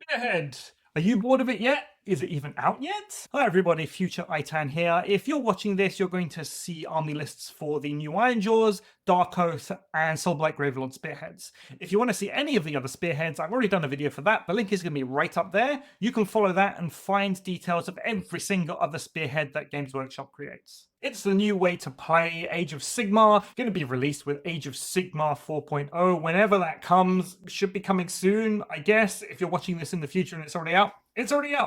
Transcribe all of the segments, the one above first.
Spearhead! Are you bored of it yet? Is it even out yet? Hi everybody, Future Itan here. If you're watching this, you're going to see army lists for the new Ironjawz, Darkoath, and Soulblight Gravelords spearheads. If you want to see any of the other spearheads, I've already done a video for that. The link is going to be right up there. You can follow that and find details of every single other spearhead that Games Workshop creates. It's the new way to play Age of Sigmar, going to be released with Age of Sigmar 4.0 whenever that comes. Should be coming soon, I guess. If you're watching this in the future and it's already out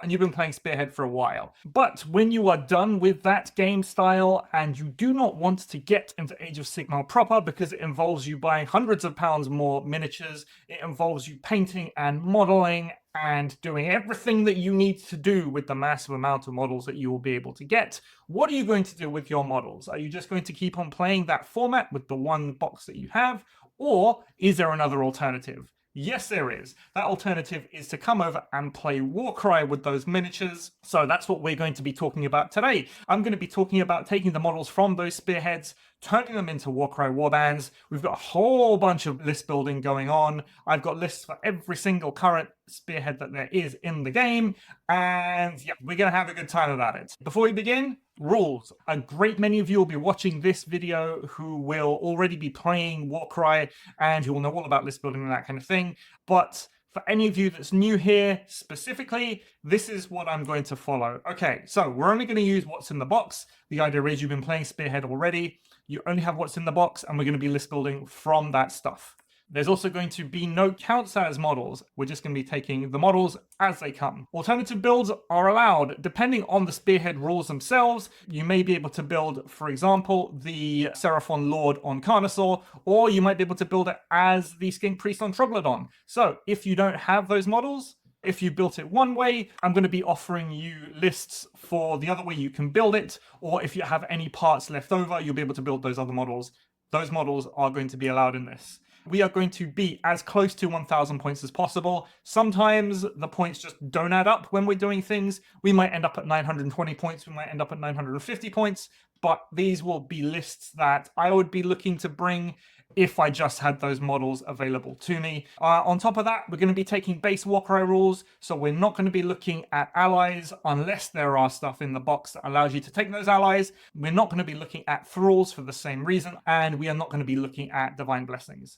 and you've been playing Spearhead for a while. But when you are done with that game style and you do not want to get into Age of Sigmar proper because it involves you buying hundreds of pounds more miniatures, it involves you painting and modeling and doing everything that you need to do with the massive amount of models that you will be able to get, what are you going to do with your models? Are you just going to keep on playing that format with the one box that you have? Or is there another alternative? Yes, there is. That alternative is to come over and play Warcry with those miniatures. So that's what we're going to be talking about today. I'm going to be talking about taking the models from those spearheads, turning them into Warcry warbands. We've got a whole bunch of list building going on. I've got lists for every single current spearhead that there is in the game. And yeah, we're going to have a good time about it. Before we begin, rules. A great many of you will be watching this video who will already be playing Warcry and who will know all about list building and that kind of thing. But for any of you that's new here specifically, this is what I'm going to follow. Okay, so we're only going to use what's in the box. The idea is you've been playing Spearhead already. You only have what's in the box and we're going to be list building from that stuff. There's also going to be no counts as models. We're just going to be taking the models as they come. Alternative builds are allowed. Depending on the Spearhead rules themselves, you may be able to build, for example, the Seraphon Lord on Carnosaur, or you might be able to build it as the Skink Priest on Troglodyte. So if you don't have those models, if you built it one way, I'm going to be offering you lists for the other way you can build it, or if you have any parts left over, you'll be able to build those other models. Those models are going to be allowed in this. We are going to be as close to 1,000 points as possible. Sometimes the points just don't add up when we're doing things. We might end up at 920 points, we might end up at 950 points, but these will be lists that I would be looking to bring if I just had those models available to me. On top of that, we're going to be taking base Warcry rules, so we're not going to be looking at allies unless there are stuff in the box that allows you to take those allies. We're not going to be looking at thralls for the same reason, and we are not going to be looking at divine blessings.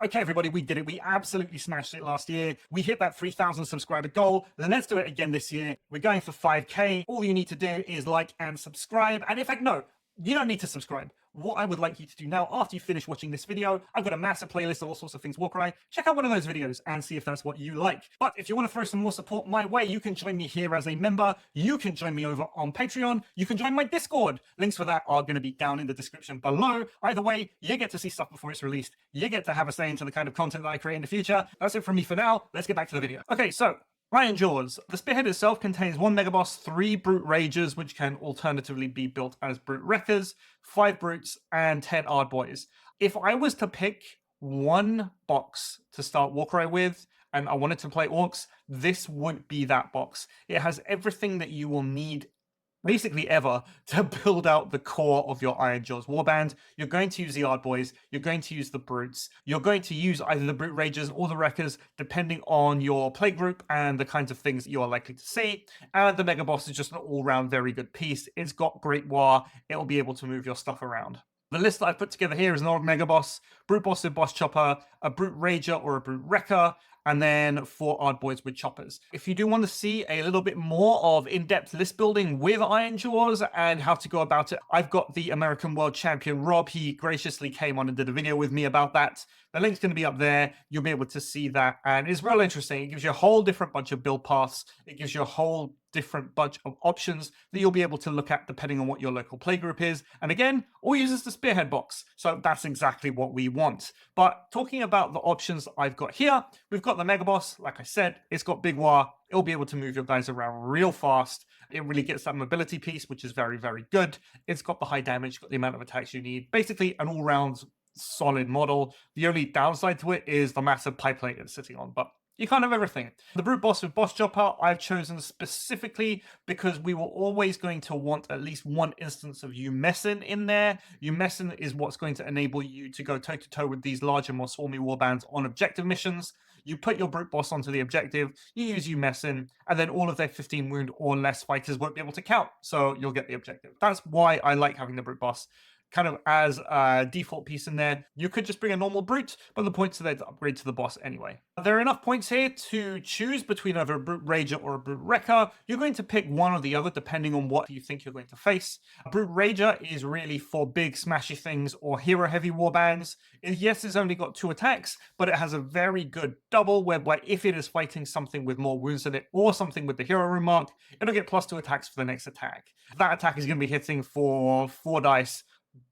Okay, everybody, we did it. We absolutely smashed it last year. We hit that 3,000 subscriber goal. Then let's do it again this year. We're going for 5K. All you need to do is like and subscribe. And in fact, no, you don't need to subscribe. What I would like you to do now, after you finish watching this video, I've got a massive playlist of all sorts of things Warcry. Check out one of those videos and see if that's what you like. But if you want to throw some more support my way, you can join me here as a member. You can join me over on Patreon. You can join my Discord. Links for that are going to be down in the description below. Either way, you get to see stuff before it's released. You get to have a say into the kind of content that I create in the future. That's it from me for now. Let's get back to the video. Okay, so Ironjawz. The Spearhead itself contains 1 Megaboss, 3 Brute Ragers, which can alternatively be built as Brute Wreckers, 5 Brutes, and 10 Ardboys. If I was to pick one box to start Warcry with, and I wanted to play Orcs, this would be that box. It has everything that you will need basically ever to build out the core of your Ironjawz warband. You're going to use the Ardboys, you're going to use the Brutes, you're going to use either the Brute Ragers or the Wreckers, depending on your play group and the kinds of things that you are likely to see. And the Mega Boss is just an all-round very good piece. It's got Great War, it'll be able to move your stuff around. The list that I've put together here is an Orc Mega Boss, Brute Boss with Boss Chopper, a Brute Rager or a Brute Wrecker, and then 4 Ardboys with choppers. If you do want to see a little bit more of in-depth list building with Ironjawz and how to go about it, I've got the American World Champion Rob. He graciously came on and did a video with me about that. The link's going to be up there. You'll be able to see that, and it's real interesting. It gives you a whole different bunch of build paths. It gives you a whole different bunch of options that you'll be able to look at depending on what your local playgroup is. And again, all uses the Spearhead box. So that's exactly what we want. But talking about the options I've got here, we've got the Mega Boss. Like I said, it's got Big War. It'll be able to move your guys around real fast. It really gets that mobility piece, which is very, very good. It's got the high damage, got the amount of attacks you need. Basically, an all-round solid model. The only downside to it is the massive pipe plate it's sitting on, but you can't have everything. The Brute Boss with Boss Chopper I've chosen specifically because we were always going to want at least one instance of Umessin in there. Umessin is what's going to enable you to go toe-to-toe with these larger, more swarmy warbands on objective missions. You put your brute boss onto the objective, you use you messing, and then all of their 15 wound or less fighters won't be able to count, so you'll get the objective. That's why I like having the brute boss kind of as a default piece in there. You could just bring a normal brute, but the points are there to upgrade to the boss anyway. There are enough points here to choose between either a brute rager or a brute wrecker. You're going to pick one or the other depending on what you think you're going to face. A brute rager is really for big smashy things or hero heavy warbands. Yes, it's only got 2 attacks, but it has a very good double whereby if it is fighting something with more wounds in it or something with the hero rune mark, it'll get +2 attacks for the next attack. That attack is going to be hitting for 4 dice,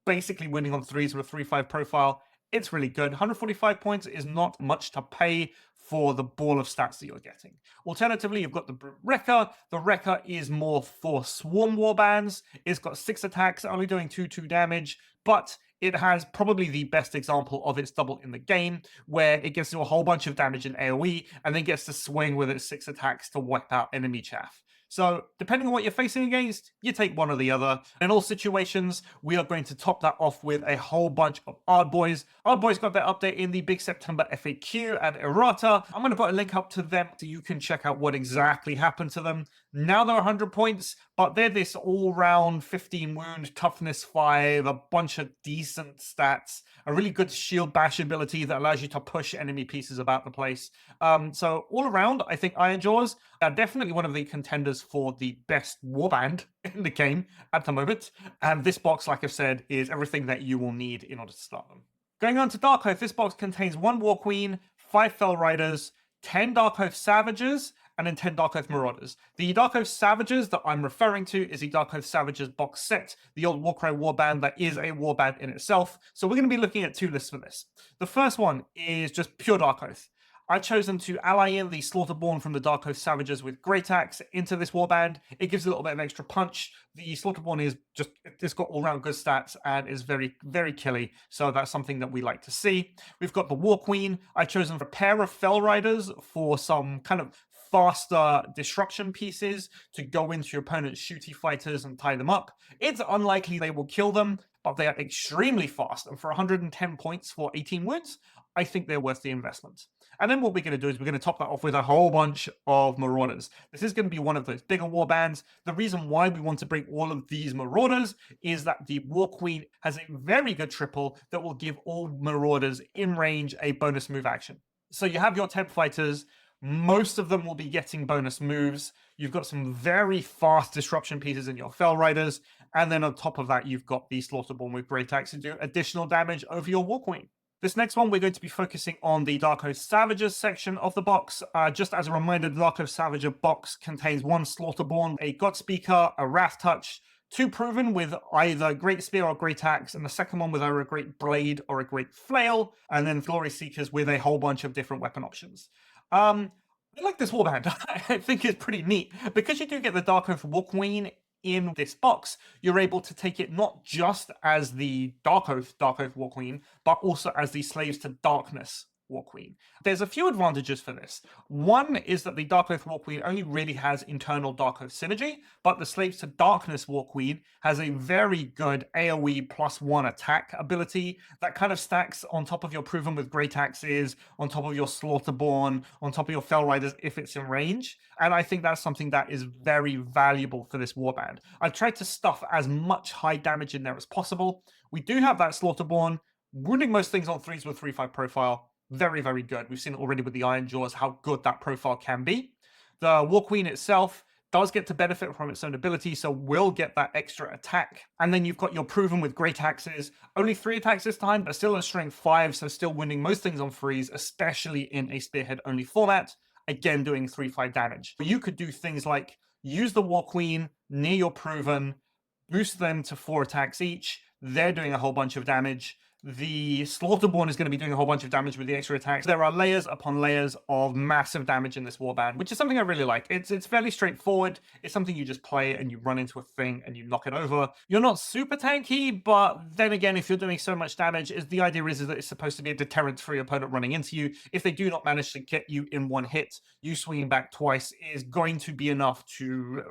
basically winning on 3s with a 3-5 profile. It's really good. 145 points is not much to pay for the ball of stats that you're getting. Alternatively, you've got the Brute Wrecker. The Wrecker is more for Swarm Warbands. It's got 6 attacks, only doing 2 damage, but it has probably the best example of its double in the game, where it gets to a whole bunch of damage in AoE, and then gets to swing with its 6 attacks to wipe out enemy chaff. So, depending on what you're facing against, you take one or the other. In all situations, we are going to top that off with a whole bunch of Ardboys. Ardboys got their update in the big September FAQ and errata. I'm going to put a link up to them so you can check out what exactly happened to them. Now they're 100 points, but they're this all-round 15 wound, toughness 5, a bunch of decent stats, a really good shield bash ability that allows you to push enemy pieces about the place. So all around, I think Ironjawz are definitely one of the contenders for the best warband in the game at the moment. And this box, like I've said, is everything that you will need in order to start them. Going on to Darkoath, this box contains 1 War Queen, 5 Fell Riders, 10 Darkoath Savages, and then 10 Darkoath Marauders. The Darkoath Savages that I'm referring to is the Darkoath Savages box set, the old Warcry warband that is a warband in itself. So we're going to be looking at 2 lists for this. The first one is just pure Darkoath. I've chosen to ally in the Slaughterborn from the Darkoath Savages with Great Axe into this warband. It gives a little bit of extra punch. The Slaughterborn is just, it's got all-round good stats and is very, very killy. So that's something that we like to see. We've got the War Queen. I've chosen a pair of Fell Riders for some kind of faster disruption pieces to go into your opponent's shooty fighters and tie them up. It's unlikely they will kill them, but they are extremely fast. And for 110 points for 18 wounds, I think they're worth the investment. And then what we're going to do is we're going to top that off with a whole bunch of Marauders. This is going to be one of those bigger warbands. The reason why we want to bring all of these Marauders is that the War Queen has a very good triple that will give all Marauders in range a bonus move action. So you have your 10 fighters. Most of them will be getting bonus moves. You've got some very fast disruption pieces in your Fell Riders. And then on top of that, you've got the Slaughterborn with Great Axe to do additional damage over your War Queen. This next one, we're going to be focusing on the Darkoath Savages section of the box. Just as a reminder, the Darkoath Savager box contains 1 Slaughterborn, a Godspeaker, a Wrath Touch, 2 Proven with either Great Spear or Great Axe, and the second one with either a Great Blade or a Great Flail, and then Glory Seekers with a whole bunch of different weapon options. I like this warband. I think it's pretty neat. Because you do get the Darkoath War Queen in this box, you're able to take it not just as the Darkoath War Queen, but also as the Slaves to Darkness War Queen. There's a few advantages for this. One is that the Darkoath War Queen only really has internal Darkoath synergy, but the Slaves to Darkness War Queen has a very good AoE +1 attack ability that kind of stacks on top of your Proven with Great Axes, on top of your Slaughterborn, on top of your Fell Riders if it's in range. And I think that's something that is very valuable for this warband. I've tried to stuff as much high damage in there as possible. We do have that Slaughterborn, wounding most things on 3s with 3-5 profile. Very, very good. We've seen it already with the Ironjawz, how good that profile can be. The War Queen itself does get to benefit from its own ability, so will get that extra attack. And then you've got your Proven with Great Axes. Only 3 attacks this time, but still a strength 5, so still winning most things on 3s, especially in a Spearhead-only format. Again, doing 3-5 damage. You could do things like use the War Queen near your Proven, boost them to 4 attacks each. They're doing a whole bunch of damage. The Slaughterborn is going to be doing a whole bunch of damage with the extra attacks. There are layers upon layers of massive damage in this warband, which is something I really like. It's fairly straightforward. It's something you just play and you run into a thing and you knock it over. You're not super tanky, but then again, if you're doing so much damage, the idea is that it's supposed to be a deterrent for your opponent running into you. If they do not manage to get you in 1 hit, you swinging back twice is going to be enough to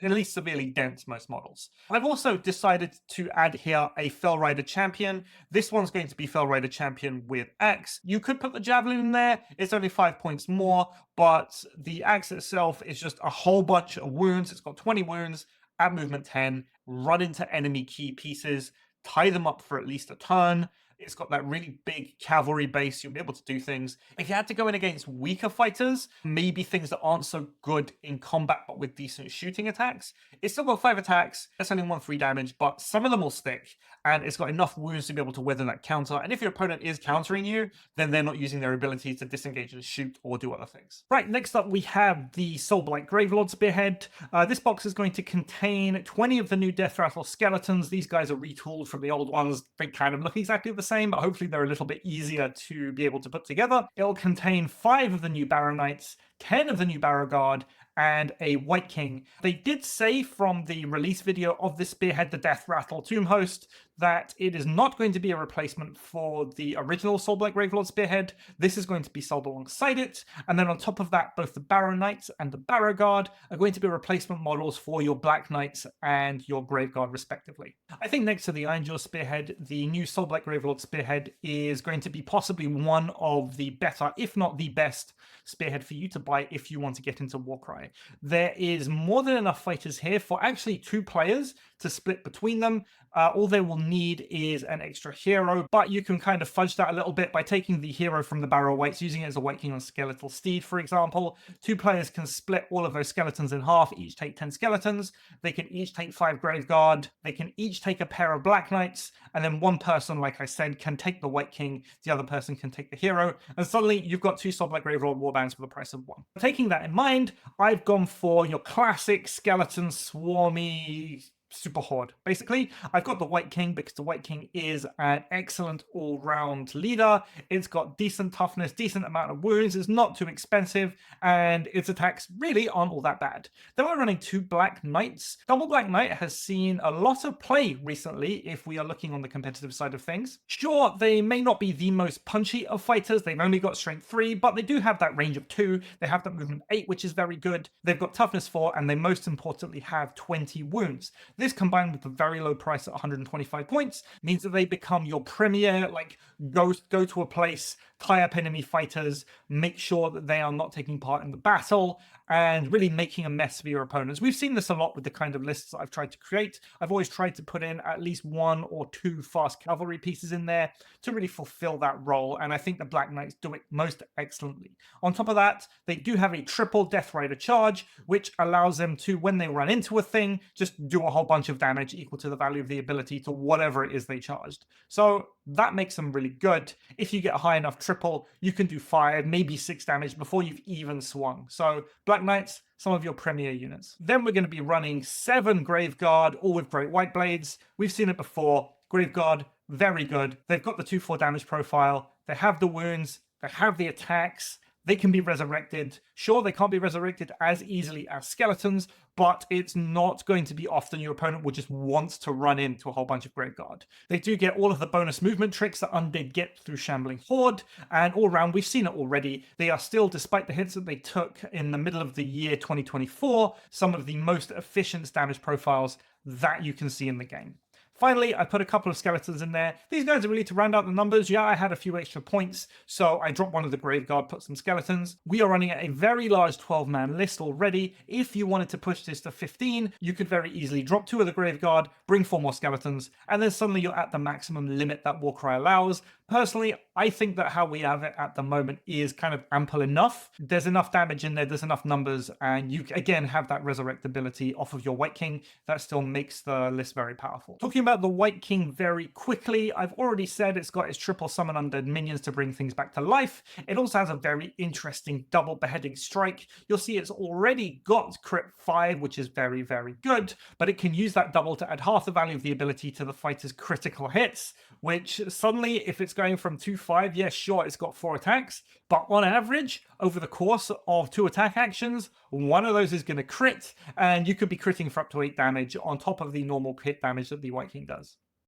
at least severely dent most models. I've also decided to add here a Fell Rider champion. This one's going to be Fell Rider champion with axe. You could put the javelin in there, it's only 5 points more, but the axe itself is just a whole bunch of wounds. It's got 20 wounds, add movement 10, run into enemy key pieces, tie them up for at least a turn. It's got that really big cavalry base. You'll be able to do things. If you had to go in against weaker fighters, maybe things that aren't so good in combat but with decent shooting attacks, it's still got 5 attacks. It's only 1-3 damage, but some of them will stick, and it's got enough wounds to be able to weather that counter. And if your opponent is countering you, then they're not using their ability to disengage and shoot or do other things. Right, next up we have the Soulblight Gravelords Spearhead. This box is going to contain 20 of the new Death Rattle skeletons. These guys are retooled from the old ones. They kind of look exactly the same, but hopefully they're a little bit easier to be able to put together. It'll contain 5 of the new Barrow Knights, 10 of the new Barrow Guard, and a White King. They did say from the release video of this Spearhead, the Death Rattle Tomb Host, that it is not going to be a replacement for the original Soulblight Gravelord Spearhead. This is going to be sold alongside it, and then on top of that, both the Barrow Knights and the Barrow Guard are going to be replacement models for your Black Knights and your Grave Guard, respectively. I think next to the Ironjawz Spearhead, the new Soulblight Gravelord Spearhead is going to be possibly one of the better, if not the best, Spearhead for you to buy if you want to get into Warcry. There is more than enough fighters here for actually 2 players to split between them. All they will need is an extra hero, but you can kind of fudge that a little bit by taking the hero from the Barrow Wights, using it as a White King on Skeletal Steed, for example. 2 players can split all of those skeletons in half, each take 10 skeletons. They can each take 5 Grave Guard. They can each take a pair of Black Knights, and then one person, like I said, can take the White King, the other person can take the hero, and suddenly you've got 2 Soulblight Gravelord warbands for the price of 1. Taking that in mind, I've gone for your classic skeleton swarmy super horde. Basically, I've got the White King because the White King is an excellent all-round leader. It's got decent toughness, decent amount of wounds, it's not too expensive, and its attacks really aren't all that bad. Then we're running 2 Black Knights. Double Black Knight has seen a lot of play recently if we are looking on the competitive side of things. Sure, they may not be the most punchy of fighters, they've only got strength 3, but they do have that range of 2, they have that movement 8, which is very good, they've got toughness 4, and they most importantly have 20 wounds. This combined with the very low price at 125 points means that they become your premier, like, go to a place, tie up enemy fighters, make sure that they are not taking part in the battle, and really making a mess for your opponents. We've seen this a lot with the kind of lists that I've tried to create. I've always tried to put in at least 1 or 2 fast cavalry pieces in there to really fulfill that role, and I think the Black Knights do it most excellently. On top of that, they do have a triple Death Rider charge, which allows them to, when they run into a thing, just do a whole bunch of damage equal to the value of the ability to whatever it is they charged. So that makes them really good. If you get a high enough triple, you can do 5, maybe 6 damage before you've even swung. So Black Knights, some of your premier units. Then we're going to be running 7 Grave Guard, all with Great White Blades. We've seen it before. Grave Guard, very good. They've got the 2-4 damage profile. They have the wounds. They have the attacks. They can be resurrected. Sure, they can't be resurrected as easily as skeletons, but it's not going to be often your opponent will just want to run into a whole bunch of Grave Guard. They do get all of the bonus movement tricks that Undead get through Shambling Horde, and all around, we've seen it already. They are still, despite the hits that they took in the middle of the year 2024, some of the most efficient damage profiles that you can see in the game. Finally, I put a couple of skeletons in there. These guys are really to round out the numbers. Yeah, I had a few extra points, so I dropped one of the Grave Guard, put some skeletons. We are running a very large 12-man list already. If you wanted to push this to 15, you could very easily drop 2 of the Grave Guard, bring 4 more skeletons, and then suddenly you're at the maximum limit that Warcry allows. Personally, I think that how we have it at the moment is kind of ample enough. There's enough damage in there, there's enough numbers, and you again have that resurrectability off of your White King that still makes the list very powerful. Talking about the White King very quickly, I've already said it's got its triple summon undead minions to bring things back to life. It also has a very interesting double beheading strike. You'll see it's already got crit 5, which is very, very good, but it can use that double to add half the value of the ability to the fighter's critical hits, which suddenly, if it's going from 2-5, yes, sure, it's got 4 attacks, but on average, over the course of 2 attack actions, one of those is going to crit, and you could be critting for up to 8 damage on top of the normal hit damage that the White King does.